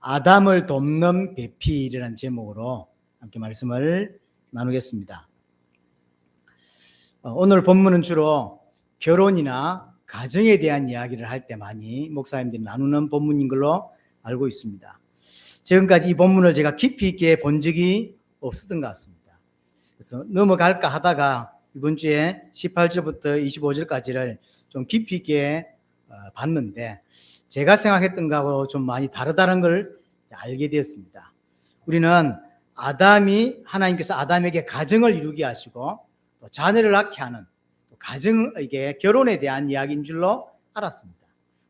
아담을 돕는 배필이라는 제목으로 함께 말씀을 나누겠습니다. 오늘 본문은 주로 결혼이나 가정에 대한 이야기를 할 때 많이 목사님들이 나누는 본문인 걸로 알고 있습니다. 지금까지 이 본문을 제가 깊이 있게 본 적이 없었던 것 같습니다. 그래서 넘어갈까 하다가 이번 주에 18절부터 25절까지를 좀 깊이 있게 봤는데 제가 생각했던 거하고 좀 많이 다르다는 걸 알게 되었습니다. 우리는 하나님께서 아담에게 가정을 이루게 하시고 또 자녀를 낳게 하는 이게 결혼에 대한 이야기인 줄로 알았습니다.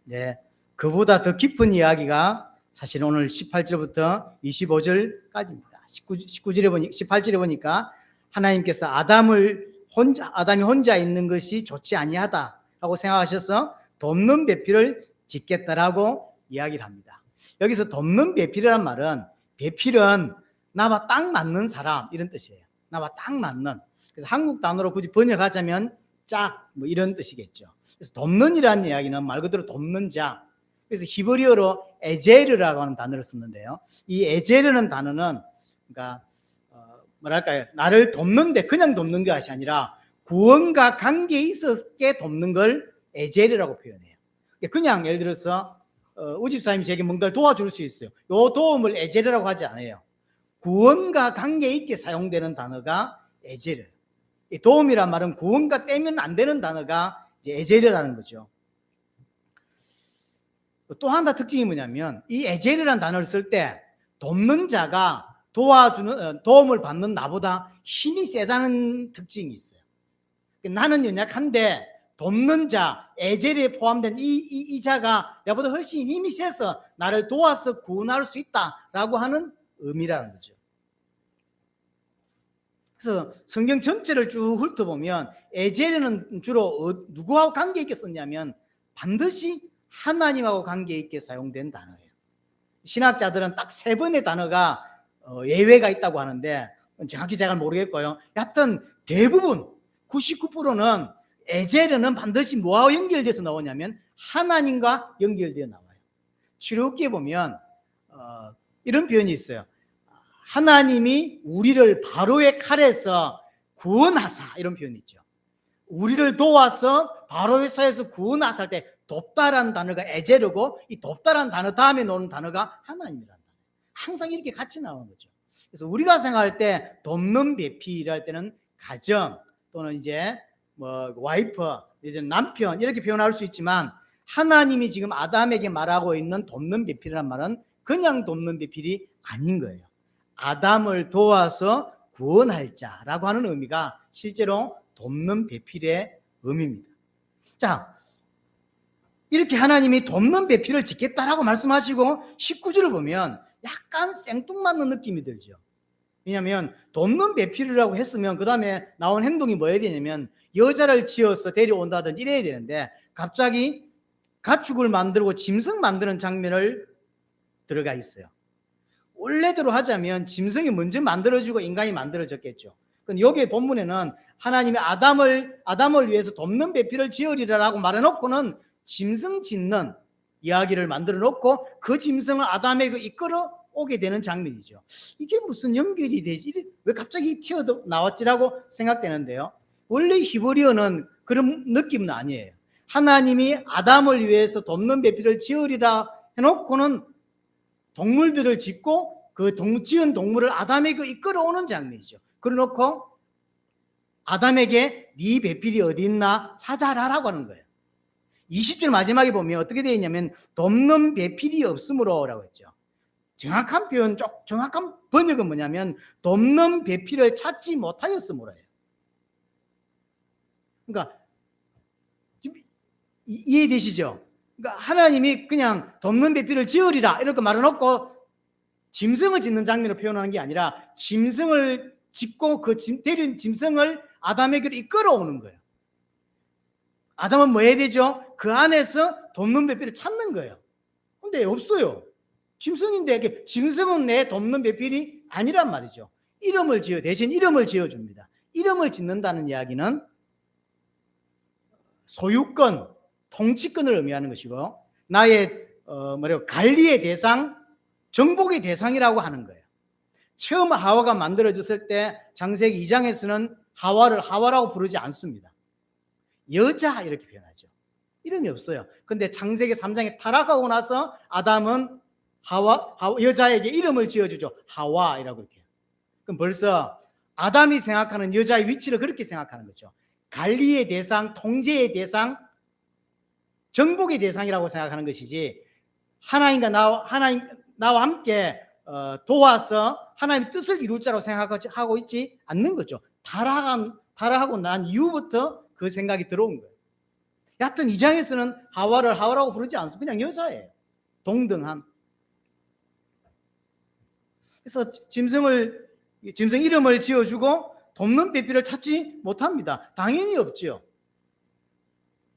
네, 그보다 더 깊은 이야기가 사실 오늘 18절부터 25절까지입니다. 18절에 보니까 하나님께서 아담이 혼자 있는 것이 좋지 아니하다라고 생각하셔서 돕는 배필을 짓겠다라고 이야기를 합니다. 여기서 돕는 배필이란 말은 배필은 나와 딱 맞는 사람 이런 뜻이에요. 나와 딱 맞는. 그래서 한국 단어로 굳이 번역하자면 짝 뭐 이런 뜻이겠죠. 그래서 돕는이라는 이야기는 말 그대로 돕는 자. 그래서 히브리어로 에제르라고 하는 단어를 쓰는데요. 이 에제르는 단어는 그러니까 뭐랄까요? 나를 돕는데 그냥 돕는 것이 아니라 구원과 관계에 있었게 돕는 걸 에제르라고 표현해요. 그냥 예를 들어서 우집사님이 제게 뭔가를 도와줄 수 있어요. 이 도움을 에제르라고 하지 않아요. 구원과 관계에 있게 사용되는 단어가 에제르. 이 도움이란 말은 구원과 떼면 안 되는 단어가 이제 에제르라는 거죠. 또 하나 특징이 뭐냐면 이 에제르라는 단어를 쓸 때 돕는 자가 도움을 받는 나보다 힘이 세다는 특징이 있어요. 나는 연약한데 돕는 자, 에제르에 포함된 이 자가 나보다 훨씬 힘이 세서 나를 도와서 구원할 수 있다라고 하는 의미라는 거죠. 그래서 성경 전체를 쭉 훑어보면 에제르는 주로 누구하고 관계 있게 썼냐면 반드시 하나님하고 관계 있게 사용된 단어예요. 신학자들은 딱 3번의 단어가 예외가 있다고 하는데 정확히 잘 모르겠고요. 여하튼 대부분 99%는 에제르는 반드시 뭐하고 연결돼서 나오냐면 하나님과 연결되어 나와요. 출애굽기에 보면 이런 표현이 있어요. 하나님이 우리를 바로의 칼에서 구원하사 이런 표현이 있죠. 우리를 도와서 바로의 사에서 구원하사 할 때 돕다라는 단어가 에제르고 이 돕다라는 단어 다음에 나오는 단어가 하나님이라는 단어. 항상 이렇게 같이 나오는 거죠. 그래서 우리가 생각할 때 돕는 배필 할 때는 가정 또는 이제 뭐 와이프, 남편 이렇게 표현할 수 있지만 하나님이 지금 아담에게 말하고 있는 돕는 배필이란 말은 그냥 돕는 배필이 아닌 거예요. 아담을 도와서 구원할 자라고 하는 의미가 실제로 돕는 배필의 의미입니다. 자, 이렇게 하나님이 돕는 배필을 짓겠다라고 말씀하시고 19절을 보면 약간 생뚱맞는 느낌이 들죠. 왜냐하면 돕는 배필이라고 했으면 그 다음에 나온 행동이 뭐여야 되냐면 여자를 지어서 데려온다든지 이래야 되는데 갑자기 가축을 만들고 짐승 만드는 장면을 들어가 있어요. 원래대로 하자면 짐승이 먼저 만들어지고 인간이 만들어졌겠죠. 근데 여기 본문에는 하나님이 아담을 위해서 돕는 배필을 지으리라라고 말해놓고는 짐승 짓는 이야기를 만들어 놓고 그 짐승을 아담에게 이끌어 오게 되는 장면이죠. 이게 무슨 연결이 되지? 왜 갑자기 튀어나왔지라고 생각되는데요. 원래 히브리어는 그런 느낌은 아니에요. 하나님이 아담을 위해서 돕는 배필을 지으리라 해놓고는 동물들을 짓고 그 지은 동물을 아담에게 이끌어오는 장면이죠. 그래놓고 아담에게 네 배필이 어디 있나 찾아라라고 하는 거예요. 20절 마지막에 보면 어떻게 되어 있냐면 돕는 배필이 없으므로 라고 했죠. 정확한 번역은 뭐냐면 돕는 배필을 찾지 못하였으므로예요. 그러니까 이해되시죠? 그러니까 하나님이 그냥 돕는 배필을 지으리라 이렇게 말해놓고 짐승을 짓는 장면으로 표현하는 게 아니라 짐승을 짓고 그 데린 짐승을 아담에게로 이끌어오는 거예요. 아담은 뭐 해야 되죠? 그 안에서 돕는 배필을 찾는 거예요. 근데 없어요. 짐승인데 짐승은 내 돕는 배필이 아니란 말이죠. 대신 이름을 지어줍니다. 이름을 짓는다는 이야기는 소유권, 통치권을 의미하는 것이고 나의 관리의 대상, 정복의 대상이라고 하는 거예요. 처음 하와가 만들어졌을 때 창세기 2장에서는 하와를 하와라고 부르지 않습니다. 여자 이렇게 표현하죠. 이름이 없어요. 근데 창세기 3장에 타락하고 나서 아담은 여자에게 이름을 지어주죠. 하와이라고 이렇게. 그럼 벌써 아담이 생각하는 여자의 위치를 그렇게 생각하는 거죠. 관리의 대상, 통제의 대상, 정복의 대상이라고 생각하는 것이지, 하나님과 나와 함께 도와서 하나님의 뜻을 이룰 자라고 생각하고 있지 않는 거죠. 타락하고 난 이후부터 그 생각이 들어온 거예요. 여하튼 2장에서는 하와를 하와라고 부르지 않습니다. 그냥 여자예요. 동등함. 그래서 짐승 이름을 지어주고 돕는 배필을 찾지 못합니다. 당연히 없죠.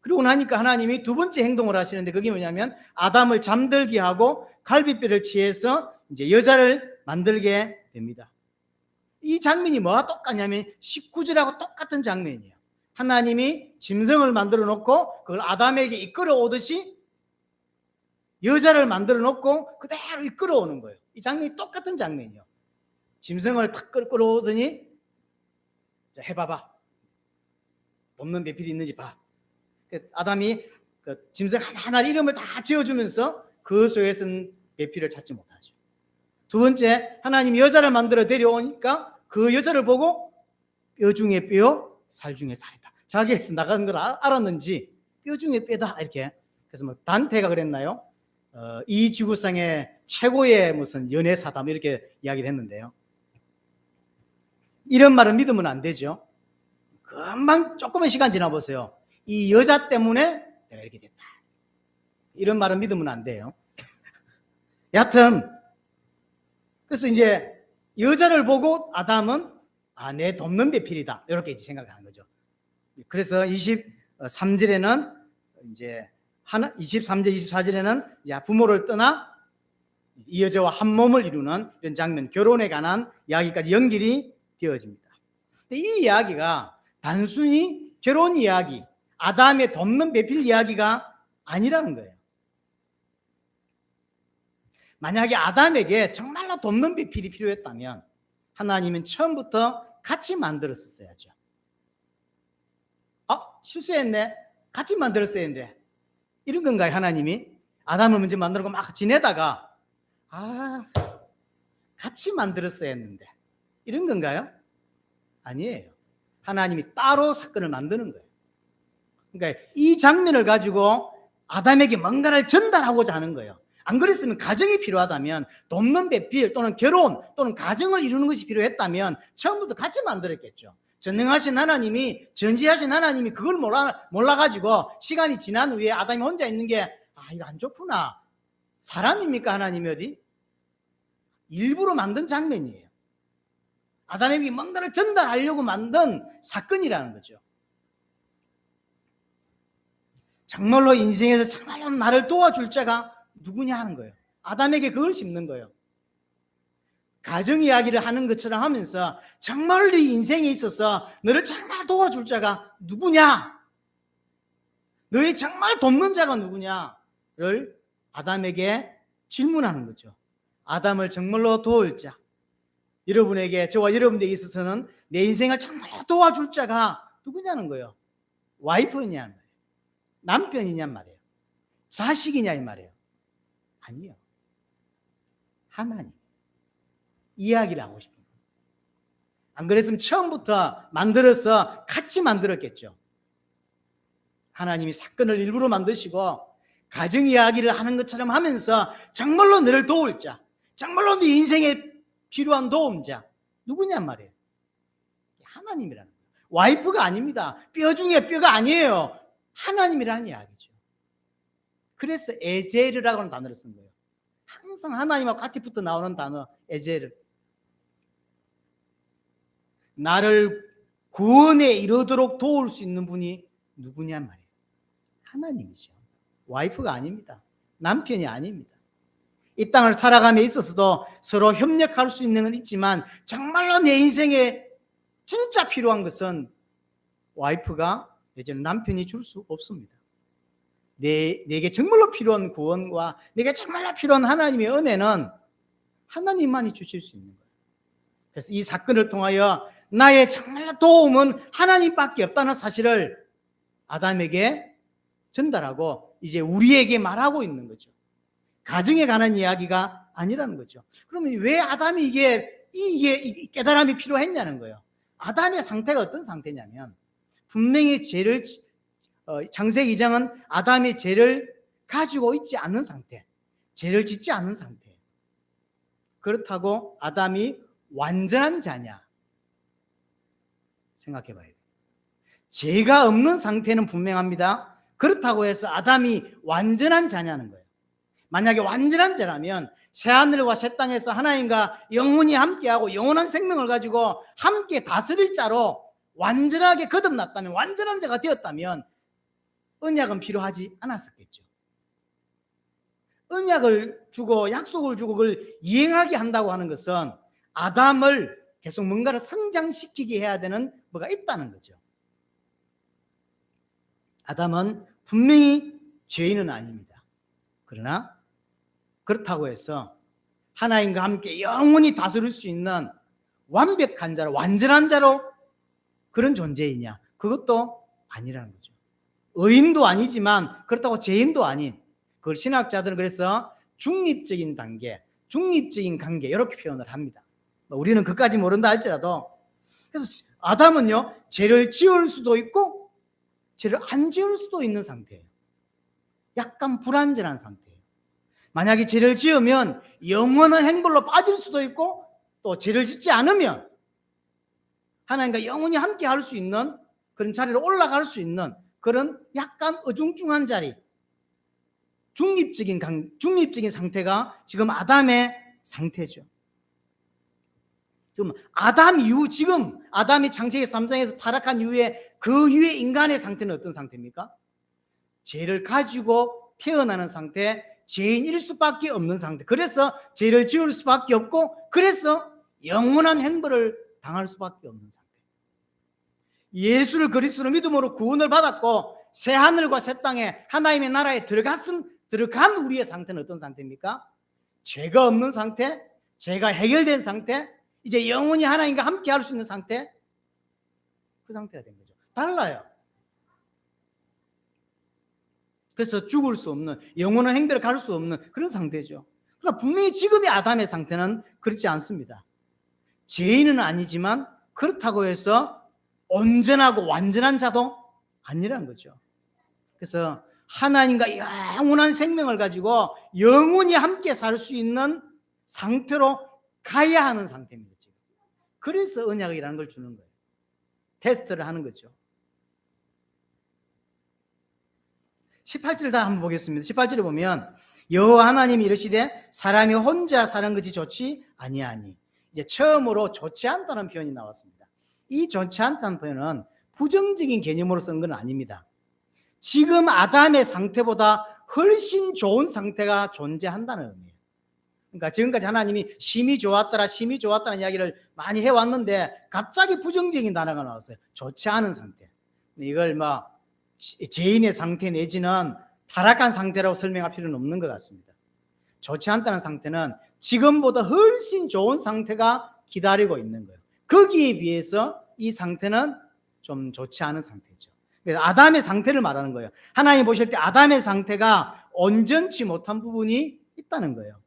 그러고 나니까 하나님이 두 번째 행동을 하시는데, 그게 뭐냐면 아담을 잠들게 하고 갈비뼈를 취해서 이제 여자를 만들게 됩니다. 이 장면이 뭐가 똑같냐면 19절하고 똑같은 장면이에요. 하나님이 짐승을 만들어 놓고 그걸 아담에게 이끌어 오듯이 여자를 만들어 놓고 그대로 이끌어 오는 거예요. 이 장면이 똑같은 장면이에요. 짐승을 탁 끌어오더니 해봐봐, 돕는 배필이 있는지 봐. 아담이 그 짐승 하나하나 이름을 다 지어주면서 그 속에서는 배필을 찾지 못하죠. 두 번째, 하나님이 여자를 만들어 데려오니까 그 여자를 보고 뼈 중에 뼈, 살 중에 살이다. 자기에서 나가는 걸 알았는지 뼈 중에 뼈다 이렇게. 그래서 뭐 단테가 그랬나요? 이 지구상의 최고의 무슨 연애사다 이렇게 이야기를 했는데요. 이런 말은 믿으면 안 되죠. 금방 조금의 시간 지나보세요. 이 여자 때문에 내가 이렇게 됐다. 이런 말은 믿으면 안 돼요. 여하튼 그래서 이제 여자를 보고 아담은 내 돕는 배필이다 이렇게 생각하는 거죠. 그래서 23절에는 이제 23절 24절에는 부모를 떠나 이 여자와 한 몸을 이루는 이런 장면, 결혼에 관한 이야기까지 연결이 되어집니다. 근데 이 이야기가 단순히 결혼 이야기, 아담의 돕는 배필 이야기가 아니라는 거예요. 만약에 아담에게 정말로 돕는 배필이 필요했다면 하나님은 처음부터 같이 만들었어야죠. 실수했네. 같이 만들었어야 했는데. 이런 건가요, 하나님이? 아담을 먼저 만들고 막 지내다가 같이 만들었어야 했는데. 이런 건가요? 아니에요. 하나님이 따로 사건을 만드는 거예요. 그러니까 이 장면을 가지고 아담에게 뭔가를 전달하고자 하는 거예요. 안 그랬으면 가정이 필요하다면, 돕는 배필 또는 결혼 또는 가정을 이루는 것이 필요했다면 처음부터 같이 만들었겠죠. 전능하신 하나님이, 전지하신 하나님이 그걸 몰라가지고 시간이 지난 후에 아담이 혼자 있는 게 이거 안 좋구나. 사람입니까, 하나님이 어디? 일부러 만든 장면이에요. 아담에게 뭔가를 전달하려고 만든 사건이라는 거죠. 정말로 인생에서 정말로 나를 도와줄 자가 누구냐 하는 거예요. 아담에게 그걸 짚는 거예요. 가정 이야기를 하는 것처럼 하면서 정말 네 인생에 있어서 너를 정말 도와줄 자가 누구냐, 너의 정말 돕는 자가 누구냐를 아담에게 질문하는 거죠. 아담을 정말로 도울 자, 여러분에게, 저와 여러분에게 있어서는 내 인생을 정말 도와줄 자가 누구냐는 거예요. 와이프냐 말이에요. 남편이냐 말이에요. 자식이냐 이 말이에요. 아니요. 하나님. 이야기를 하고 싶은 거예요. 안 그랬으면 처음부터 만들어서 같이 만들었겠죠. 하나님이 사건을 일부러 만드시고 가정 이야기를 하는 것처럼 하면서 정말로 너를 도울 자, 정말로 네 인생에 필요한 도움자 누구냔 말이에요. 하나님이라는 거예요. 와이프가 아닙니다. 뼈 중에 뼈가 아니에요. 하나님이라는 이야기죠. 그래서 에제르라고 하는 단어를 쓴 거예요. 항상 하나님하고 같이 붙어 나오는 단어 에제르. 나를 구원에 이르도록 도울 수 있는 분이 누구냔 말이에요. 하나님이죠. 와이프가 아닙니다. 남편이 아닙니다. 이 땅을 살아감에 있어서도 서로 협력할 수 있는 건 있지만 정말로 내 인생에 진짜 필요한 것은 와이프가 내지는 남편이 줄 수 없습니다. 내게 정말로 필요한 구원과 내게 정말로 필요한 하나님의 은혜는 하나님만이 주실 수 있는 거예요. 그래서 이 사건을 통하여 나의 정말 도움은 하나님밖에 없다는 사실을 아담에게 전달하고 이제 우리에게 말하고 있는 거죠. 가정에 관한 이야기가 아니라는 거죠. 그러면 왜 아담이 이게 깨달음이 필요했냐는 거예요. 아담의 상태가 어떤 상태냐면 분명히 죄를 창세기 2장은 아담이 죄를 가지고 있지 않는 상태, 죄를 짓지 않는 상태. 그렇다고 아담이 완전한 자냐? 생각해 봐야 돼요. 죄가 없는 상태는 분명합니다. 그렇다고 해서 아담이 완전한 자냐는 거예요. 만약에 완전한 자라면 새하늘과 새 땅에서 하나님과 영원히 함께하고 영원한 생명을 가지고 함께 다스릴 자로 완전하게 거듭났다면, 완전한 자가 되었다면 언약은 필요하지 않았었겠죠. 언약을 주고 약속을 주고 그걸 이행하게 한다고 하는 것은 아담을 계속 뭔가를 성장시키게 해야 되는 뭐가 있다는 거죠. 아담은 분명히 죄인은 아닙니다. 그러나 그렇다고 해서 하나님과 함께 영원히 다스릴 수 있는 완벽한 자로, 완전한 자로 그런 존재이냐? 그것도 아니라는 거죠. 의인도 아니지만 그렇다고 죄인도 아닌, 그걸 신학자들은 그래서 중립적인 단계, 중립적인 관계 이렇게 표현을 합니다. 우리는 그까지 모른다 할지라도, 그래서 아담은요 죄를 지을 수도 있고 죄를 안 지을 수도 있는 상태예요. 약간 불완전한 상태예요. 만약에 죄를 지으면 영원한 행벌로 빠질 수도 있고, 또 죄를 짓지 않으면 하나님과 영원히 함께 할 수 있는 그런 자리로 올라갈 수 있는 그런 약간 어중중한 자리, 중립적인 상태가 지금 아담의 상태죠. 지금 아담 이후, 지금 아담이 창세기 3장에서 타락한 이후에 그 이후에 인간의 상태는 어떤 상태입니까? 죄를 가지고 태어나는 상태, 죄인일 수밖에 없는 상태. 그래서 죄를 지을 수밖에 없고, 그래서 영원한 행벌을 당할 수밖에 없는 상태. 예수를 그리스도로 믿음으로 구원을 받았고 새 하늘과 새 땅에 하나님의 나라에 들어간 우리의 상태는 어떤 상태입니까? 죄가 없는 상태, 죄가 해결된 상태, 이제 영원히 하나님과 함께 할 수 있는 상태, 그 상태가 된 거죠. 달라요. 그래서 죽을 수 없는, 영원한 행배를 갈 수 없는 그런 상태죠. 그러나 분명히 지금의 아담의 상태는 그렇지 않습니다. 죄인은 아니지만 그렇다고 해서 온전하고 완전한 자도 아니라는 거죠. 그래서 하나님과 영원한 생명을 가지고 영원히 함께 살 수 있는 상태로 가야 하는 상태입니다. 지금. 그래서 언약이라는 걸 주는 거예요. 테스트를 하는 거죠. 18절 다 한번 보겠습니다. 18절에 보면 여호와 하나님이 이르시되 사람이 혼자 사는 것이 좋지 아니하니, 이제 처음으로 좋지 않다는 표현이 나왔습니다. 이 좋지 않다는 표현은 부정적인 개념으로 쓴 건 아닙니다. 지금 아담의 상태보다 훨씬 좋은 상태가 존재한다는 의미예요. 그러니까 지금까지 하나님이 심히 좋았다는 이야기를 많이 해왔는데 갑자기 부정적인 단어가 나왔어요. 좋지 않은 상태. 이걸 죄인의 상태 내지는 타락한 상태라고 설명할 필요는 없는 것 같습니다. 좋지 않다는 상태는 지금보다 훨씬 좋은 상태가 기다리고 있는 거예요. 거기에 비해서 이 상태는 좀 좋지 않은 상태죠. 그래서 아담의 상태를 말하는 거예요. 하나님 보실 때 아담의 상태가 온전치 못한 부분이 있다는 거예요.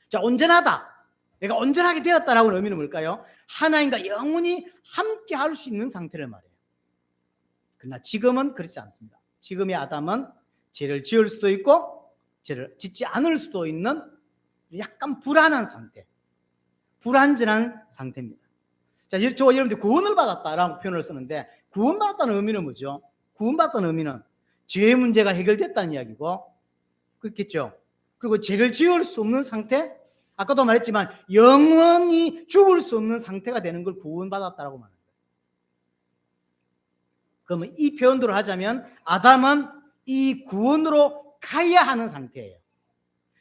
자, 온전하다. 내가 온전하게 되었다라고 의미는 뭘까요? 하나님과 영원히 함께 할 수 있는 상태를 말해요. 그러나 지금은 그렇지 않습니다. 지금의 아담은 죄를 지을 수도 있고 죄를 짓지 않을 수도 있는 약간 불안한 상태, 불완전한 상태입니다. 자, 저 여러분들 구원을 받았다라고 표현을 쓰는데, 구원받았다는 의미는 뭐죠? 구원받았다는 의미는 죄의 문제가 해결됐다는 이야기고, 그렇겠죠? 그리고 죄를 지을 수 없는 상태, 아까도 말했지만 영원히 죽을 수 없는 상태가 되는 걸 구원받았다라고 말합니다. 그러면 이 표현대로 하자면 아담은 이 구원으로 가야 하는 상태예요.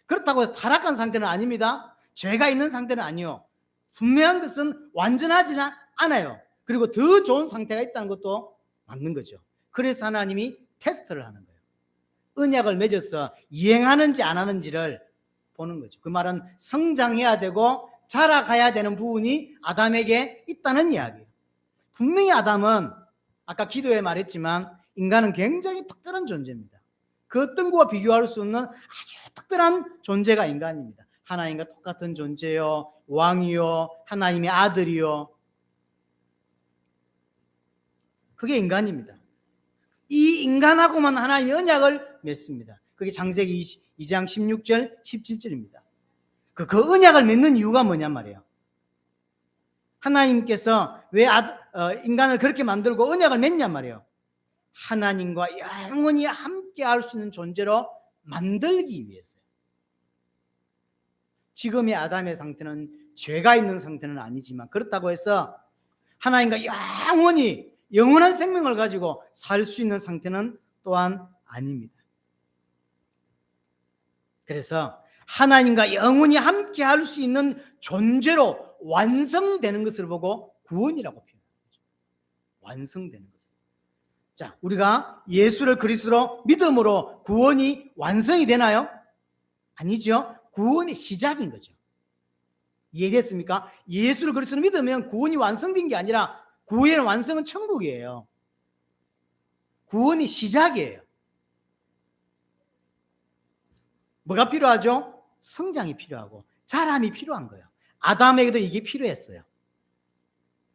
그렇다고 타락한 상태는 아닙니다. 죄가 있는 상태는 아니요. 분명한 것은 완전하지는 않아요. 그리고 더 좋은 상태가 있다는 것도 맞는 거죠. 그래서 하나님이 테스트를 하는 거예요. 언약을 맺어서 이행하는지 안 하는지를 보는 거죠. 그 말은 성장해야 되고 자라가야 되는 부분이 아담에게 있다는 이야기예요. 분명히 아담은 아까 기도에 말했지만 인간은 굉장히 특별한 존재입니다. 그 어떤 것과 비교할 수 없는 아주 특별한 존재가 인간입니다. 하나님과 똑같은 존재요, 왕이요, 하나님의 아들이요. 그게 인간입니다. 이 인간하고만 하나님의 언약을 맺습니다. 그게 창세기 2장 16절, 17절입니다. 그 언약을 맺는 이유가 뭐냔 말이에요. 하나님께서 왜 인간을 그렇게 만들고 언약을 맺냔 말이에요. 하나님과 영원히 함께 할 수 있는 존재로 만들기 위해서요. 지금의 아담의 상태는 죄가 있는 상태는 아니지만 그렇다고 해서 하나님과 영원히 영원한 생명을 가지고 살 수 있는 상태는 또한 아닙니다. 그래서 하나님과 영원히 함께 할 수 있는 존재로 완성되는 것을 보고 구원이라고 표현합니다. 완성되는 것. 자, 우리가 예수를 그리스도로 믿음으로 구원이 완성이 되나요? 아니죠. 구원의 시작인 거죠. 이해됐습니까? 예수를 그리스도로 믿으면 구원이 완성된 게 아니라 구원의 완성은 천국이에요. 구원이 시작이에요. 뭐가 필요하죠? 성장이 필요하고 자람이 필요한 거예요. 아담에게도 이게 필요했어요.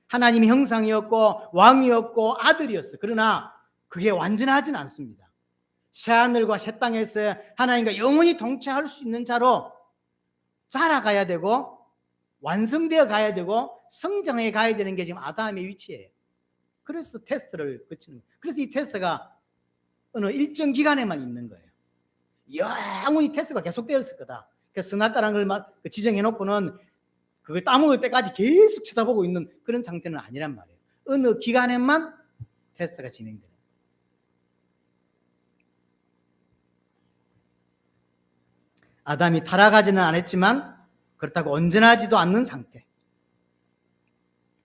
하나님의 형상이었고 왕이었고 아들이었어요. 그러나 그게 완전하진 않습니다. 새하늘과 새 땅에서 하나님과 영원히 동체할 수 있는 자로 자라가야 되고 완성되어 가야 되고 성장해 가야 되는 게 지금 아담의 위치예요. 그래서 테스트를 거치는 거예요. 그래서 이 테스트가 어느 일정 기간에만 있는 거예요. 영원히 테스트가 계속되었을 거다. 그래서 선악과라는 걸 지정해 놓고는 그걸 따먹을 때까지 계속 쳐다보고 있는 그런 상태는 아니란 말이에요. 어느 기간에만 테스트가 진행돼요. 아담이 타락하지는 않았지만 그렇다고 온전하지도 않는 상태.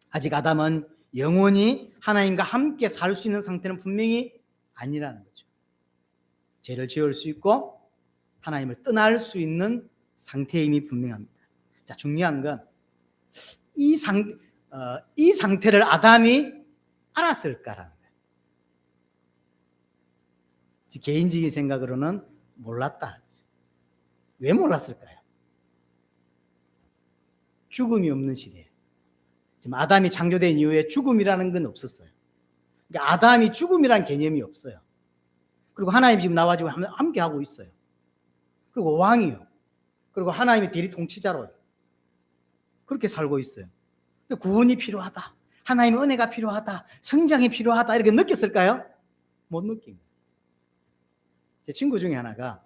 아직 아담은 영원히 하나님과 함께 살 수 있는 상태는 분명히 아니라는 거죠. 죄를 지을 수 있고 하나님을 떠날 수 있는 상태임이 분명합니다. 자, 중요한 건 이 상태를 아담이 알았을까라는 거예요. 개인적인 생각으로는 몰랐다. 왜 몰랐을까요? 죽음이 없는 시대에. 지금 아담이 창조된 이후에 죽음이라는 건 없었어요. 그러니까 아담이 죽음이라는 개념이 없어요. 그리고 하나님이 지금 나와가지고 함께 하고 있어요. 그리고 왕이요. 그리고 하나님의 대리 통치자로 그렇게 살고 있어요. 구원이 필요하다. 하나님의 은혜가 필요하다. 성장이 필요하다. 이렇게 느꼈을까요? 못 느낍니다. 제 친구 중에 하나가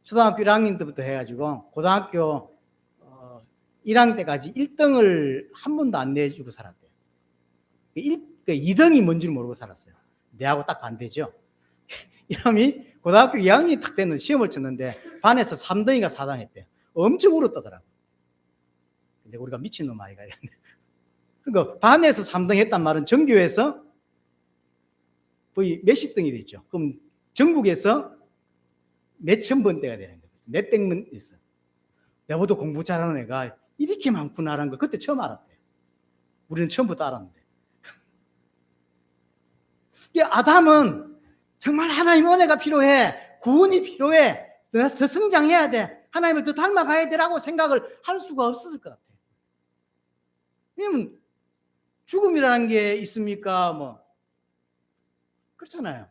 초등학교 1학년 때부터 해가지고 고등학교 1학년 때까지 1등을 한 번도 안 내주고 살았대요. 2등이 뭔지를 모르고 살았어요. 내하고 딱 반대죠. 이놈이 고등학교 2학년이 딱 됐는데 시험을 쳤는데 반에서 3등인가 4등 했대요. 엄청 울었다더라고. 근데 우리가 미친놈 아이가 이랬는데. 그러니까 반에서 3등 했단 말은 전교에서 거의 몇십 등이 됐죠. 그럼 전국에서 몇천 번대가 되는 거예요. 몇백 번 있어. 내보다 공부 잘하는 애가 이렇게 많구나라는 걸 그때 처음 알았대요. 우리는 처음부터 알았는데. 아담은 정말 하나님의 은혜가 필요해. 구원이 필요해. 더 성장해야 돼. 하나님을 더 닮아가야 되라고 생각을 할 수가 없었을 것 같아요. 왜냐면 죽음이라는 게 있습니까? 뭐 그렇잖아요.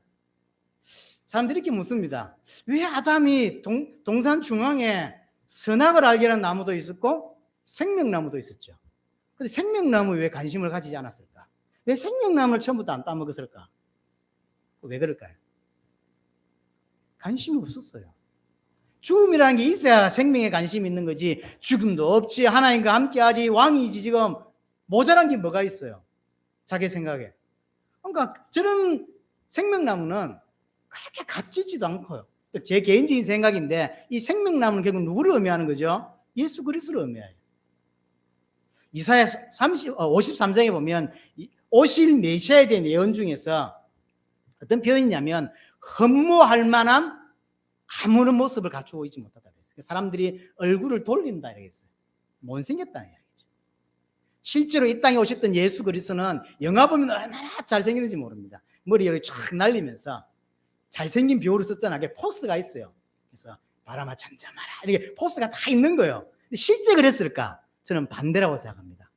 사람들이 이렇게 묻습니다. 왜 아담이 동산 중앙에 선악을 알게 하는 나무도 있었고 생명나무도 있었죠. 근데 생명나무에 왜 관심을 가지지 않았을까? 왜 생명나무를 처음부터 안 따먹었을까? 왜 그럴까요? 관심이 없었어요. 죽음이라는 게 있어야 생명에 관심이 있는 거지. 죽음도 없지, 하나님과 함께하지, 왕이지. 지금 모자란 게 뭐가 있어요? 자기 생각에. 그러니까 저런 생명나무는 그렇게 갇히지도 않고요. 제 개인적인 생각인데 이 생명나무는 결국 누구를 의미하는 거죠? 예수 그리스도를 의미해요. 이사야 53장에 보면 오실 메시아에 대한 예언 중에서 어떤 표현이냐면 흠모할 만한 아무런 모습을 갖추고 있지 못하다 그랬어요. 사람들이 얼굴을 돌린다 이랬어요. 못생겼다는 이야기죠. 실제로 이 땅에 오셨던 예수 그리스도는 영화 보면 얼마나 잘생겼는지 모릅니다. 머리를 쫙 날리면서 잘생긴 비호를 썼잖아요. 그게 포스가 있어요. 그래서 바람아 잠잠하라 이렇게 포스가 다 있는 거예요. 근데 실제 그랬을까? 저는 반대라고 생각합니다.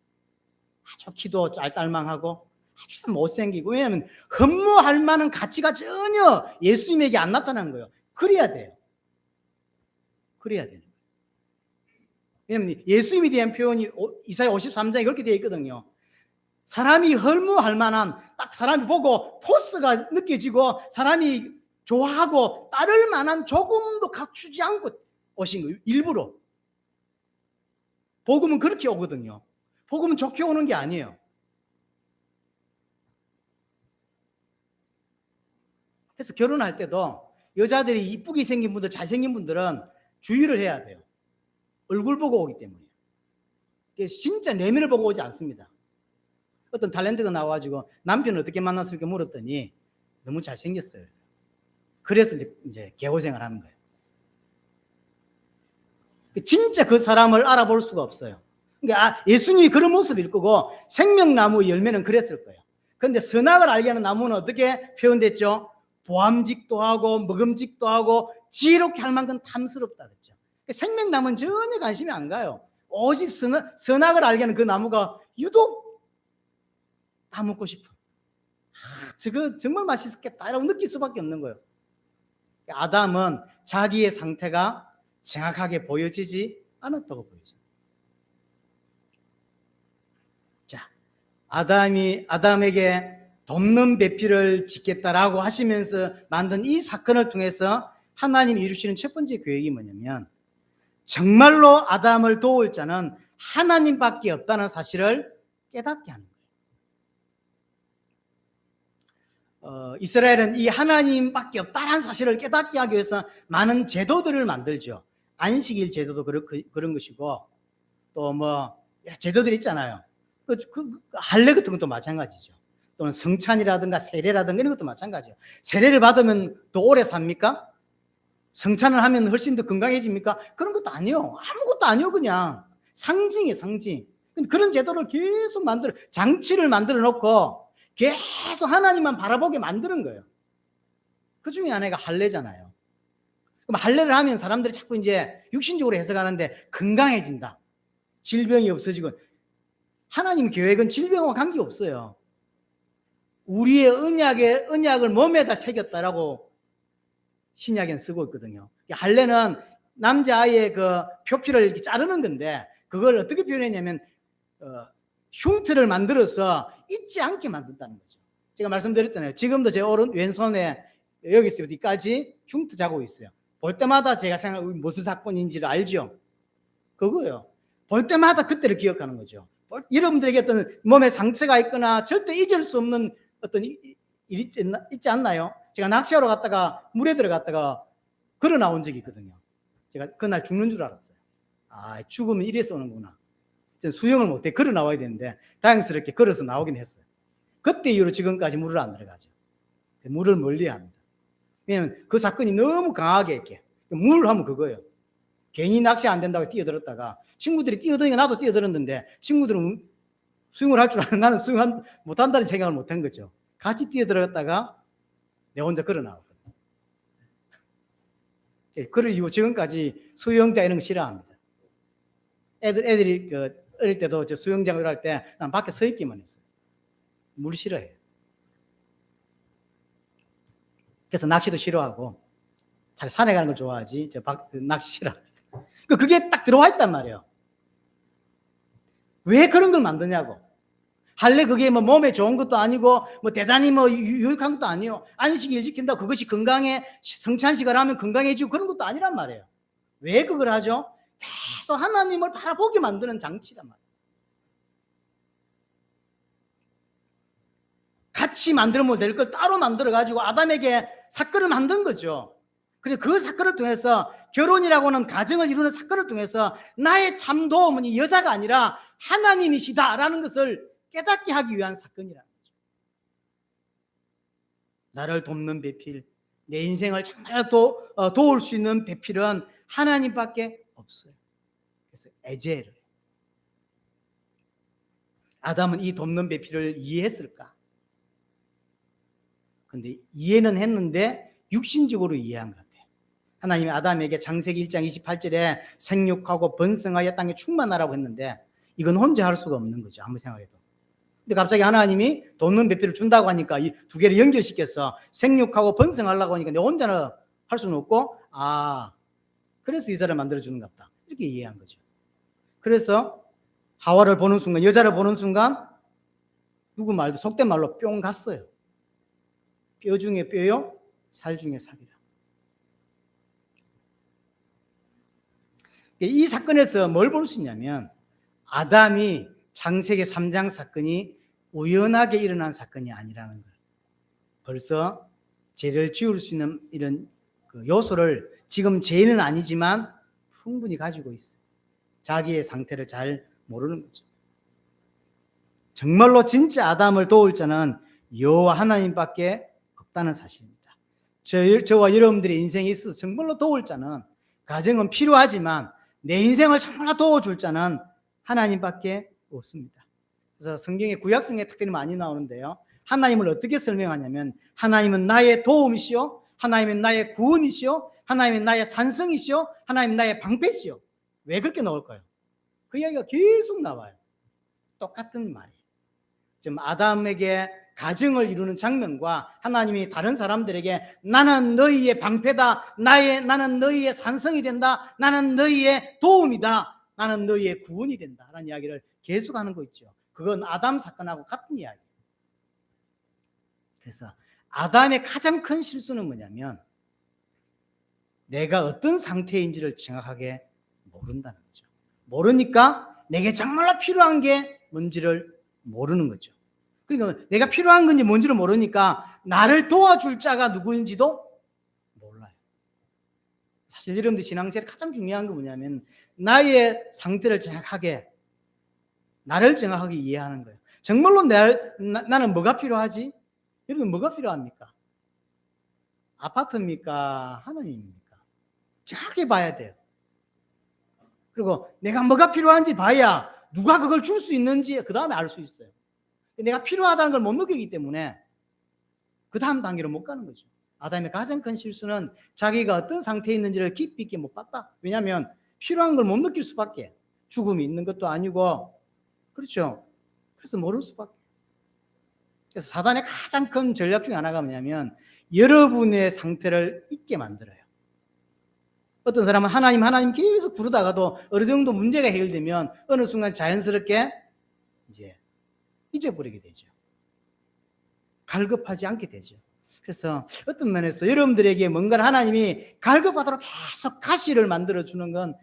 아주 키도 짤딸망하고 아주 못생기고, 왜냐하면 흠모할 만한 가치가 전혀 예수님에게 안 나타난 거예요. 그래야 돼요. 그래야 되는 거예요. 왜냐하면 예수님에 대한 표현이 이사야 53장에 그렇게 되어 있거든요. 사람이 흠모할 만한, 딱 사람이 보고 포스가 느껴지고 사람이 좋아하고 따를 만한 조금도 갖추지 않고 오신 거예요. 일부러. 복음은 그렇게 오거든요. 복음은 좋게 오는 게 아니에요. 그래서 결혼할 때도 여자들이 이쁘게 생긴 분들, 잘생긴 분들은 주의를 해야 돼요. 얼굴 보고 오기 때문에. 진짜 내면을 보고 오지 않습니다. 어떤 탤런트가 나와가지고 남편을 어떻게 만났습니까 물었더니 너무 잘생겼어요. 그래서 이제 개고생을 하는 거예요. 진짜 그 사람을 알아볼 수가 없어요. 그러니까 예수님이 그런 모습일 거고 생명나무 열매는 그랬을 거예요. 그런데 선악을 알게 하는 나무는 어떻게 표현됐죠? 보암직도 하고 먹음직도 하고 지혜롭게 할 만큼 탐스럽다 그랬죠. 생명나무는 전혀 관심이 안 가요. 오직 선악을 알게 하는 그 나무가 유독 다 먹고 싶어. 저거 정말 맛있겠다라고 느낄 수밖에 없는 거예요. 아담은 자기의 상태가 정확하게 보여지지 않았다고 보여져. 자, 아담에게 돕는 배필을 짓겠다라고 하시면서 만든 이 사건을 통해서 하나님이 이루시는 첫 번째 계획이 뭐냐면, 정말로 아담을 도울 자는 하나님밖에 없다는 사실을 깨닫게 하는 거예요. 이스라엘은 이 하나님밖에 없다는 사실을 깨닫게 하기 위해서 많은 제도들을 만들죠. 안식일 제도도 그런 것이고, 또 뭐 제도들이 있잖아요. 할례 같은 것도 마찬가지죠. 또는 성찬이라든가 세례라든가 이런 것도 마찬가지예요. 세례를 받으면 더 오래 삽니까? 성찬을 하면 훨씬 더 건강해집니까? 그런 것도 아니요. 아무것도 아니요. 그냥 상징이에요, 상징. 근데 그런 제도를 계속 장치를 만들어 놓고 계속 하나님만 바라보게 만드는 거예요. 그 중에 하나가 할례잖아요. 그럼 할례를 하면 사람들이 자꾸 이제 육신적으로 해석하는데 건강해진다, 질병이 없어지고. 하나님 계획은 질병과 관계없어요. 우리의 언약을 몸에다 새겼다라고 신약에는 쓰고 있거든요. 할례는 남자아이의 그 표피를 이렇게 자르는 건데, 그걸 어떻게 표현했냐면 흉터를 만들어서 잊지 않게 만든다는 거죠. 제가 말씀드렸잖아요. 지금도 제 왼손에 여기서 어디까지 흉터 자국이 있어요. 볼 때마다 제가 생각하고 무슨 사건인지를 알죠. 그거예요. 볼 때마다 그때를 기억하는 거죠. 여러분들에게 어떤 몸에 상처가 있거나 절대 잊을 수 없는 어떤 일이 있지 않나요? 제가 낚시하러 갔다가 물에 들어갔다가 걸어 나온 적이 있거든요. 제가 그날 죽는 줄 알았어요. 죽으면 이래서 오는구나. 수영을 못해 걸어 나와야 되는데 다행스럽게 걸어서 나오긴 했어요. 그때 이후로 지금까지 물을 안 들어가죠. 물을 멀리합니다. 왜냐하면 그 사건이 너무 강하게 이렇게 물 하면 그거예요. 괜히 낚시 안 된다고 뛰어들었다가 친구들이 뛰어드니까 나도 뛰어들었는데 친구들은 수영을 할 줄 아는, 나는 수영 못한다는 생각을 못한 거죠. 같이 뛰어들었다가 내 혼자 걸어 나왔거든요. 그를 이후 지금까지 수영장 이런 거 싫어합니다. 애들이 어릴 때도 저 수영장 갈 때 난 밖에 서 있기만 했어요. 물 싫어해요. 그래서 낚시도 싫어하고 잘 산에 가는 걸 좋아하지 낚시 싫어합니다. 그게 딱 들어와 있단 말이에요. 왜 그런 걸 만드냐고. 할례 그게 뭐 몸에 좋은 것도 아니고 뭐 대단히 뭐 유익한 것도 아니에요. 안식일 지킨다 그것이 건강에 성찬식을 하면 건강해지고 그런 것도 아니란 말이에요. 왜 그걸 하죠? 계속 하나님을 바라보게 만드는 장치란 말이에요. 같이 만들면 될 걸 따로 만들어 가지고 아담에게 사건을 만든 거죠. 그래서 그 사건을 통해서 결혼이라고 하는 가정을 이루는 사건을 통해서 나의 참 도움은 이 여자가 아니라 하나님이시다라는 것을 깨닫게 하기 위한 사건이라는 거죠. 나를 돕는 배필, 내 인생을 정말 도울 수 있는 배필은 하나님밖에 없어요. 그래서 에제르. 아담은 이 돕는 배필을 이해했을까? 근데 이해는 했는데 육신적으로 이해한 것 같아요. 하나님이 아담에게 창세기 1장 28절에 생육하고 번성하여 땅에 충만하라고 했는데 이건 혼자 할 수가 없는 거죠. 아무 생각해도. 근데 갑자기 하나님이 돕는 배필을 준다고 하니까 이 두 개를 연결시켜서 생육하고 번성하려고 하니까 내 혼자는 할 수는 없고 그래서 여자를 만들어주는 것 같다. 이렇게 이해한 거죠. 그래서 하와를 보는 순간, 여자를 보는 순간 누구 말도 속된 말로 뿅 갔어요. 뼈 중에 뼈요, 살 중에 살이라. 이 사건에서 뭘 볼 수 있냐면 아담이 창세기 3장 사건이 우연하게 일어난 사건이 아니라는 걸. 벌써 죄를 지을 수 있는 이런 그 요소를 지금 죄는 아니지만 충분히 가지고 있어요. 자기의 상태를 잘 모르는 거죠. 정말로 진짜 아담을 도울 자는 여호와 하나님밖에 없다는 사실입니다. 저와 여러분들의 인생에 있어서 정말로 도울 자는, 가정은 필요하지만 내 인생을 정말 도와줄 자는 하나님밖에 없습니다. 그래서 성경에 구약성에 특별히 많이 나오는데요. 하나님을 어떻게 설명하냐면 하나님은 나의 도움이시오, 하나님은 나의 구원이시오, 하나님은 나의 산성이시오, 하나님은 나의 방패시오. 왜 그렇게 나올까요? 그 이야기가 계속 나와요. 똑같은 말이에요. 지금 아담에게 가정을 이루는 장면과 하나님이 다른 사람들에게 나는 너희의 방패다, 나는 너희의 산성이 된다, 나는 너희의 도움이다, 나는 너희의 구원이 된다 라는 이야기를 계속하는 거 있죠. 그건 아담 사건하고 같은 이야기예요. 그래서 아담의 가장 큰 실수는 뭐냐면 내가 어떤 상태인지를 정확하게 모른다는 거죠. 모르니까 내게 정말로 필요한 게 뭔지를 모르는 거죠. 그러니까 내가 필요한 건지 뭔지를 모르니까 나를 도와줄 자가 누구인지도 몰라요. 사실 여러분들 신앙생활 가장 중요한 건 뭐냐면 나의 상태를 정확하게, 나를 정확하게 이해하는 거예요. 정말로 나는 뭐가 필요하지? 여러분 뭐가 필요합니까? 아파트입니까? 하나님입니까? 정확히 봐야 돼요. 그리고 내가 뭐가 필요한지 봐야 누가 그걸 줄 수 있는지 그 다음에 알 수 있어요. 내가 필요하다는 걸 못 느끼기 때문에 그 다음 단계로 못 가는 거죠. 아담의 가장 큰 실수는 자기가 어떤 상태에 있는지를 깊이 있게 못 봤다. 왜냐하면 필요한 걸 못 느낄 수밖에, 죽음이 있는 것도 아니고, 그렇죠. 그래서 모를 수밖에. 그래서 사단의 가장 큰 전략 중에 하나가 뭐냐면 여러분의 상태를 잊게 만들어요. 어떤 사람은 하나님 계속 부르다가도 어느 정도 문제가 해결되면 어느 순간 자연스럽게 이제 잊어버리게 되죠. 갈급하지 않게 되죠. 그래서 어떤 면에서 여러분들에게 뭔가를 하나님이 갈급하도록 계속 가시를 만들어주는 건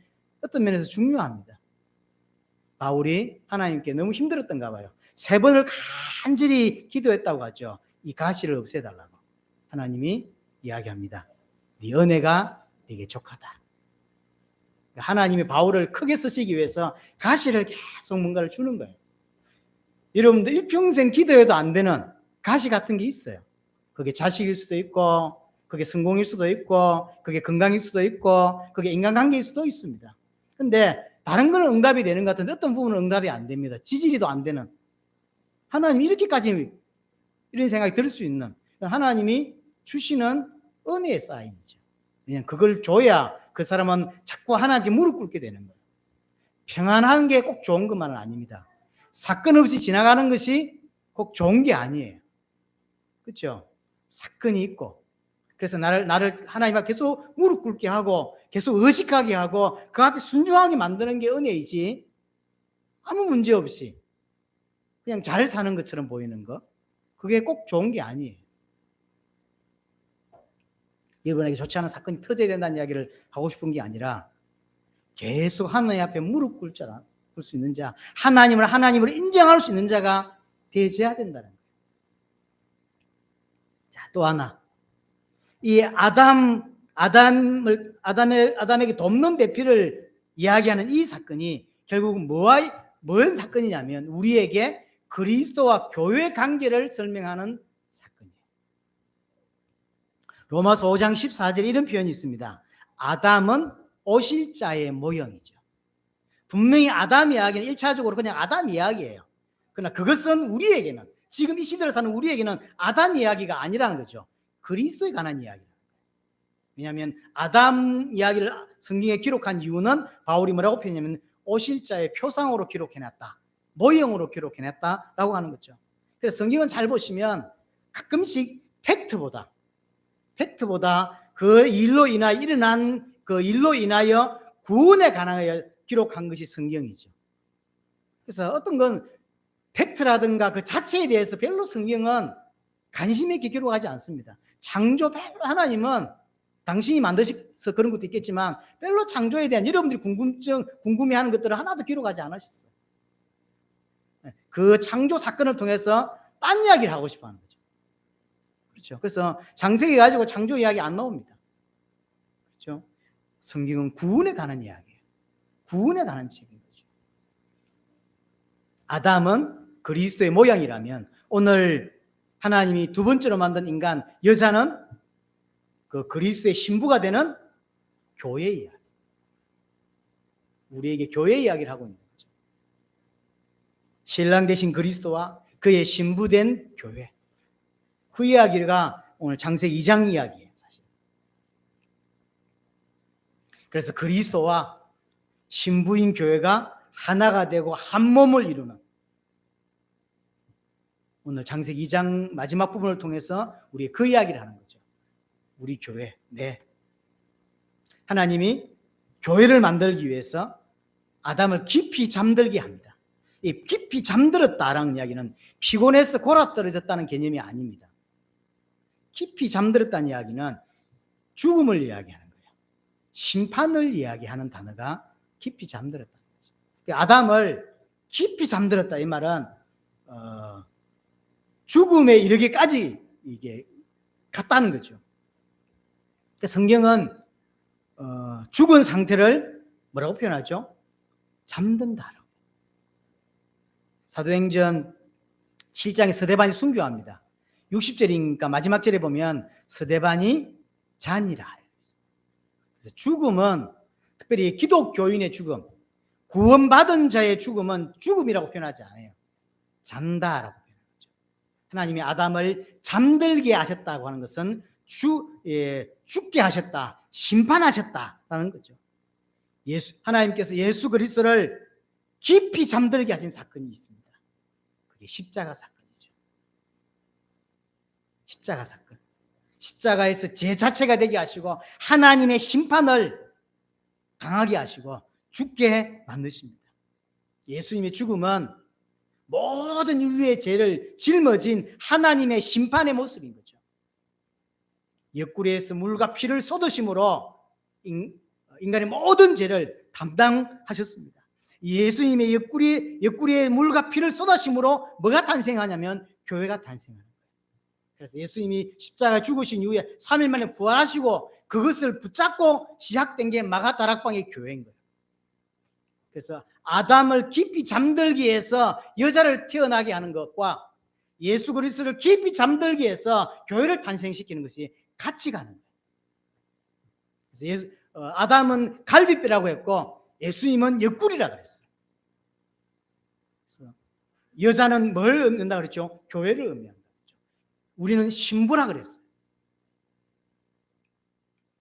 어떤 면에서 중요합니다. 바울이 하나님께 너무 힘들었던가 봐요. 3번을 간절히 기도했다고 하죠. 이 가시를 없애달라고. 하나님이 이야기합니다. 네 은혜가 네게 족하다. 하나님이 바울을 크게 쓰시기 위해서 가시를 계속 뭔가를 주는 거예요. 여러분들 일평생 기도해도 안 되는 가시 같은 게 있어요. 그게 자식일 수도 있고, 그게 성공일 수도 있고, 그게 건강일 수도 있고, 그게 인간관계일 수도 있습니다. 근데 다른 거는 응답이 되는 것 같은데 어떤 부분은 응답이 안 됩니다. 지지리도 안 되는. 하나님 이렇게까지 이런 생각이 들 수 있는 하나님이 주시는 은혜의 사인이죠. 왜냐하면 그걸 줘야 그 사람은 자꾸 하나님께 무릎 꿇게 되는 거예요. 평안한 게 꼭 좋은 것만은 아닙니다. 사건 없이 지나가는 것이 꼭 좋은 게 아니에요. 그렇죠? 사건이 있고, 그래서 나를 하나님 앞에 계속 무릎 꿇게 하고 계속 의식하게 하고 그 앞에 순종하게 만드는 게 은혜이지, 아무 문제 없이 그냥 잘 사는 것처럼 보이는 거, 그게 꼭 좋은 게 아니에요. 여러분에게 좋지 않은 사건이 터져야 된다는 이야기를 하고 싶은 게 아니라 계속 하나님 앞에 무릎 꿇을 수 있는 자, 하나님을 인정할 수 있는 자가 되어야 된다는 거예요. 자, 또 하나, 이 아담에게 돕는 배필을 이야기하는 이 사건이 결국은 뭔 사건이냐면 우리에게 그리스도와 교회 관계를 설명하는 사건이에요. 로마서 5장 14절에 이런 표현이 있습니다. 아담은 오실 자의 모형이죠. 분명히 아담 이야기는 1차적으로 그냥 아담 이야기예요. 그러나 그것은 우리에게는, 지금 이 시대를 사는 우리에게는 아담 이야기가 아니라는 거죠. 그리스도에 관한 이야기예요. 왜냐하면 아담 이야기를 성경에 기록한 이유는 바울이 뭐라고 표현하냐면 오실 자의 표상으로 기록해놨다, 모형으로 기록해놨다라고 하는 거죠. 그래서 성경은 잘 보시면 가끔씩 팩트보다 그 일로 인하여 일어난 그 일로 인하여 구원에 관하여 기록한 것이 성경이죠. 그래서 어떤 건 팩트라든가 그 자체에 대해서 별로 성경은 관심 있게 기록하지 않습니다. 창조 별로 하나님은 당신이 만드셔서 그런 것도 있겠지만 별로 창조에 대한 여러분들이 궁금해하는 것들을 하나도 기록하지 않으셨어요. 그 창조 사건을 통해서 딴 이야기를 하고 싶어 하는 거죠. 그렇죠. 그래서 창세기 가지고 창조 이야기 안 나옵니다. 그렇죠. 성경은 구원에 관한 이야기예요. 구원에 관한 책인 거죠. 아담은 그리스도의 모양이라면 오늘 하나님이 두 번째로 만든 인간 여자는 그 그리스도의 신부가 되는 교회 이야기. 우리에게 교회 이야기를 하고 있는 거죠. 신랑 되신 그리스도와 그의 신부된 교회. 그 이야기가 오늘 창세기 2장 이야기예요, 사실. 그래서 그리스도와 신부인 교회가 하나가 되고 한 몸을 이루는, 오늘 창세기 2장 마지막 부분을 통해서 우리 그 이야기를 하는 거죠. 우리 교회. 네. 하나님이 교회를 만들기 위해서 아담을 깊이 잠들게 합니다. 이 깊이 잠들었다라는 이야기는 피곤해서 골아떨어졌다는 개념이 아닙니다. 깊이 잠들었다는 이야기는 죽음을 이야기하는 거예요. 심판을 이야기하는 단어가 깊이 잠들었다는 거죠. 아담을 깊이 잠들었다, 이 말은 죽음에 이르기까지 이게 갔다는 거죠. 성경은 죽은 상태를 뭐라고 표현하죠? 잠든다라고. 사도행전 7장에 스데반이 순교합니다. 60절이니까 마지막 절에 보면 스데반이 잔이라. 그래서 죽음은 특별히 기독교인의 죽음, 구원받은 자의 죽음은 죽음이라고 표현하지 않아요. 잔다라고 표현하죠. 하나님이 아담을 잠들게 하셨다고 하는 것은 죽게 하셨다, 심판하셨다라는 거죠. 하나님께서 예수 그리스도를 깊이 잠들게 하신 사건이 있습니다. 그게 십자가 사건이죠. 십자가 사건. 십자가에서 제 자체가 되게 하시고 하나님의 심판을 당하게 하시고 죽게 만드십니다. 예수님의 죽음은 모든 인류의 죄를 짊어진 하나님의 심판의 모습인 거죠. 옆구리에서 물과 피를 쏟으심으로 인간의 모든 죄를 담당하셨습니다. 예수님의 옆구리에 물과 피를 쏟으심으로 뭐가 탄생하냐면 교회가 탄생하는 거예요. 그래서 예수님이 십자가에 죽으신 이후에 3일 만에 부활하시고 그것을 붙잡고 시작된 게 마가다락방의 교회인 거예요. 그래서 아담을 깊이 잠들기 위해서 여자를 태어나게 하는 것과 예수 그리스도를 깊이 잠들기 위해서 교회를 탄생시키는 것이 같이 가는 거예요. 그래서 아담은 갈비뼈라고 했고 예수님은 옆구리라고 그랬어요. 그래서 여자는 뭘 의미한다고 그랬죠? 교회를 의미한다. 우리는 신부라 그랬어요.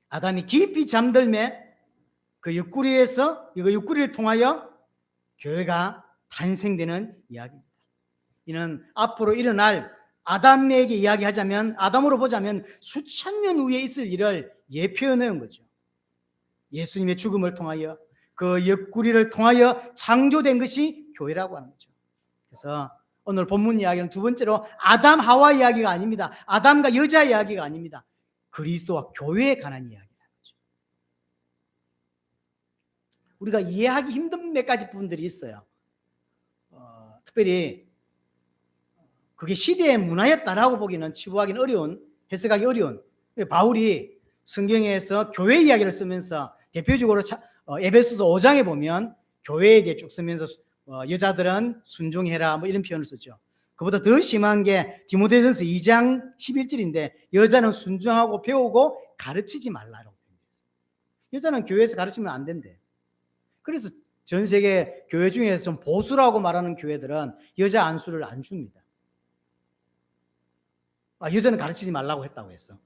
아담이 깊이 잠들매 그 옆구리에서 이거 옆구리를 통하여 교회가 탄생되는 이야기입니다. 이는 앞으로 일어날 아담에게 이야기하자면, 아담으로 보자면 수천 년 후에 있을 일을 예표해 놓은 거죠. 예수님의 죽음을 통하여 그 옆구리를 통하여 창조된 것이 교회라고 하는 거죠. 그래서 오늘 본문 이야기는 두 번째로 아담 하와 이야기가 아닙니다. 아담과 여자 이야기가 아닙니다. 그리스도와 교회에 관한 이야기라는 거죠. 우리가 이해하기 힘든 몇 가지 부분들이 있어요. 특별히 그게 시대의 문화였다라고 보기는, 치부하기는 어려운, 해석하기 어려운. 바울이 성경에서 교회 이야기를 쓰면서 대표적으로 에베소서 5장에 보면 교회에 대해 쭉 쓰면서 여자들은 순종해라 뭐 이런 표현을 쓰죠. 그보다 더 심한 게 디모데전서 2장 11절인데 여자는 순종하고 배우고 가르치지 말라라고 표현했어요. 여자는 교회에서 가르치면 안 된대. 그래서 전 세계 교회 중에서 좀 보수라고 말하는 교회들은 여자 안수를 안 줍니다. 여자는 가르치지 말라고 했다고 했어.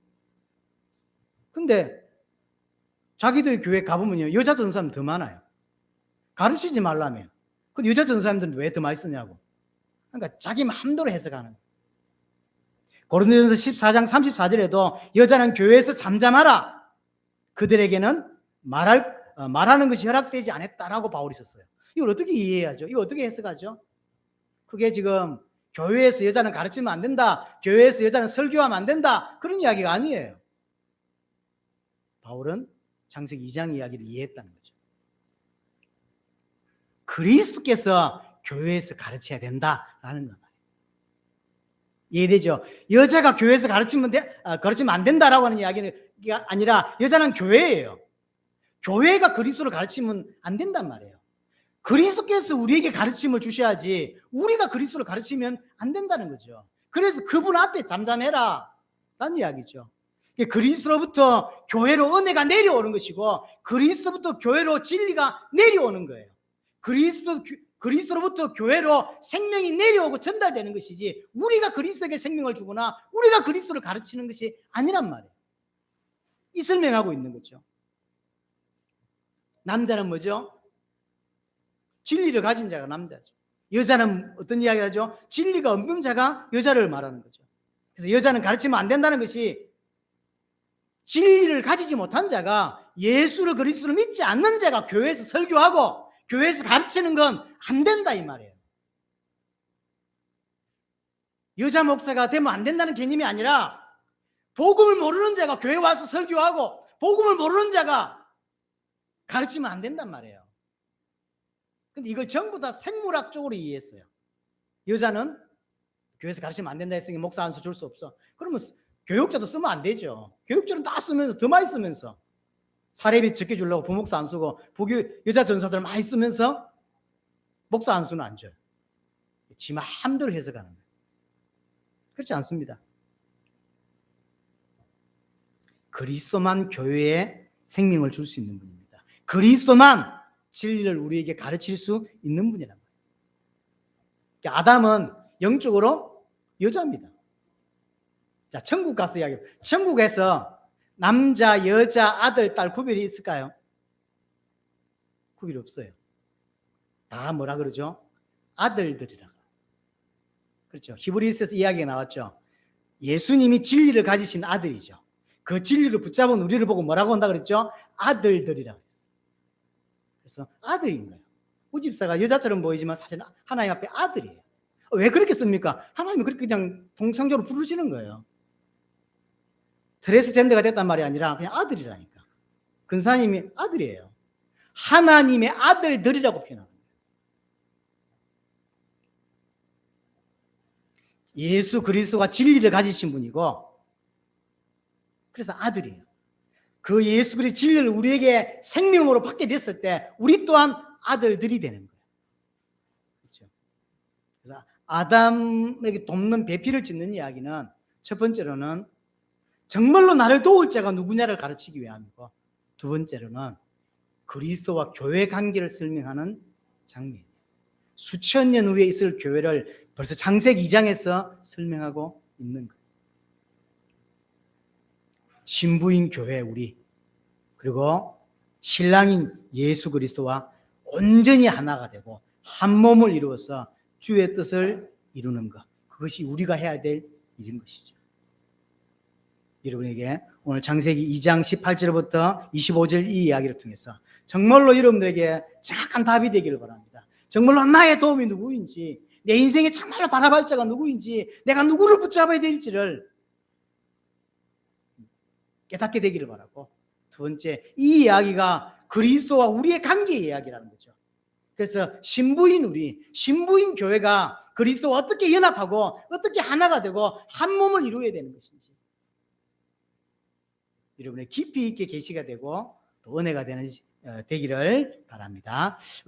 근데 자기들 교회 가보면요, 여자 전사님 더 많아요. 가르치지 말라며. 근데 여자 전사님들은 왜 더 많이 쓰냐고. 그러니까 자기 마음대로 해석하는. 고린도전서 14장 34절에도 여자는 교회에서 잠잠하라. 그들에게는 말하는 것이 허락되지 않았다라고 바울이 썼어요. 이걸 어떻게 이해하죠? 이거 어떻게 해석하죠? 그게 지금 교회에서 여자는 가르치면 안 된다, 교회에서 여자는 설교하면 안 된다, 그런 이야기가 아니에요. 바울은 창세기 2장 이야기를 이해했다는 거죠. 그리스도께서 교회에서 가르쳐야 된다라는 거 말이에요. 이해되죠? 여자가 교회에서 가르치면 안 된다라고 하는 이야기가 아니라 여자는 교회예요. 교회가 그리스도를 가르치면 안 된단 말이에요. 그리스도께서 우리에게 가르침을 주셔야지 우리가 그리스도를 가르치면 안 된다는 거죠. 그래서 그분 앞에 잠잠해라 라는 이야기죠. 그리스도로부터 교회로 은혜가 내려오는 것이고 그리스도부터 교회로 진리가 내려오는 거예요. 그리스도로부터 교회로 생명이 내려오고 전달되는 것이지 우리가 그리스도에게 생명을 주거나 우리가 그리스도를 가르치는 것이 아니란 말이에요. 이 설명하고 있는 거죠. 남자는 뭐죠? 진리를 가진 자가 남자죠. 여자는 어떤 이야기를 하죠? 진리가 없는 자가 여자를 말하는 거죠. 그래서 여자는 가르치면 안 된다는 것이 진리를 가지지 못한 자가 예수를 그리스도를 믿지 않는 자가 교회에서 설교하고 교회에서 가르치는 건 안 된다 이 말이에요. 여자 목사가 되면 안 된다는 개념이 아니라 복음을 모르는 자가 교회 와서 설교하고 복음을 모르는 자가 가르치면 안 된단 말이에요. 근데 이걸 전부 다 생물학적으로 이해했어요. 여자는 교회에서 가르치면 안 된다 했으니 목사 안수 줄 수 없어. 그러면 교육자도 쓰면 안 되죠. 교육자는 다 쓰면서 더 많이 쓰면서 사례비 적게 주려고 부목사 안 쓰고 여자 전사들 많이 쓰면서 목사 안수는 안 줘요. 지 마음대로 해석하는 거예요. 그렇지 않습니다. 그리스도만 교회에 생명을 줄 수 있는 분입니다. 그리스도만 진리를 우리에게 가르칠 수 있는 분이란 말이에요. 아담은 영적으로 여자입니다. 자, 천국 가서 이야기해요. 천국에서 남자, 여자, 아들, 딸 구별이 있을까요? 구별이 없어요. 다 뭐라 그러죠? 아들들이라. 그렇죠. 히브리서에서 이야기가 나왔죠. 예수님이 진리를 가지신 아들이죠. 그 진리를 붙잡은 우리를 보고 뭐라고 한다 그랬죠? 아들들이라 그랬어요. 그래서 아들인 거예요. 우집사가 여자처럼 보이지만 사실 하나님 앞에 아들이에요. 왜 그렇게 씁니까? 하나님은 그렇게 그냥 동성적으로 부르시는 거예요. 트랜스젠더가 됐단 말이 아니라 그냥 아들이라니까. 근사님이 아들이에요. 하나님의 아들들이라고 표현합니다. 예수 그리스도가 진리를 가지신 분이고 그래서 아들이에요. 그 예수 그리스도의 진리를 우리에게 생명으로 받게 됐을 때 우리 또한 아들들이 되는 거예요. 그렇죠? 그래서 아담에게 돕는 배필을 짓는 이야기는 첫 번째로는 정말로 나를 도울 자가 누구냐를 가르치기 위함이고 두 번째로는 그리스도와 교회 관계를 설명하는 장면이에요. 수천 년 후에 있을 교회를 벌써 창세기 2장에서 설명하고 있는 거예요. 신부인 교회 우리 그리고 신랑인 예수 그리스도와 온전히 하나가 되고 한 몸을 이루어서 주의 뜻을 이루는 것, 그것이 우리가 해야 될 일인 것이죠. 여러분에게 오늘 창세기 2장 18절부터 25절 이 이야기를 통해서 정말로 여러분들에게 정확한 답이 되기를 바랍니다. 정말로 나의 도움이 누구인지, 내 인생에 정말로 바라볼 자가 누구인지, 내가 누구를 붙잡아야 될지를 깨닫게 되기를 바라고, 두 번째, 이 이야기가 그리스도와 우리의 관계의 이야기라는 거죠. 그래서 신부인 우리, 신부인 교회가 그리스도와 어떻게 연합하고 어떻게 하나가 되고 한 몸을 이루어야 되는 것인지 여러분의 깊이 있게 계시가 되고 또 은혜가 되기를 바랍니다.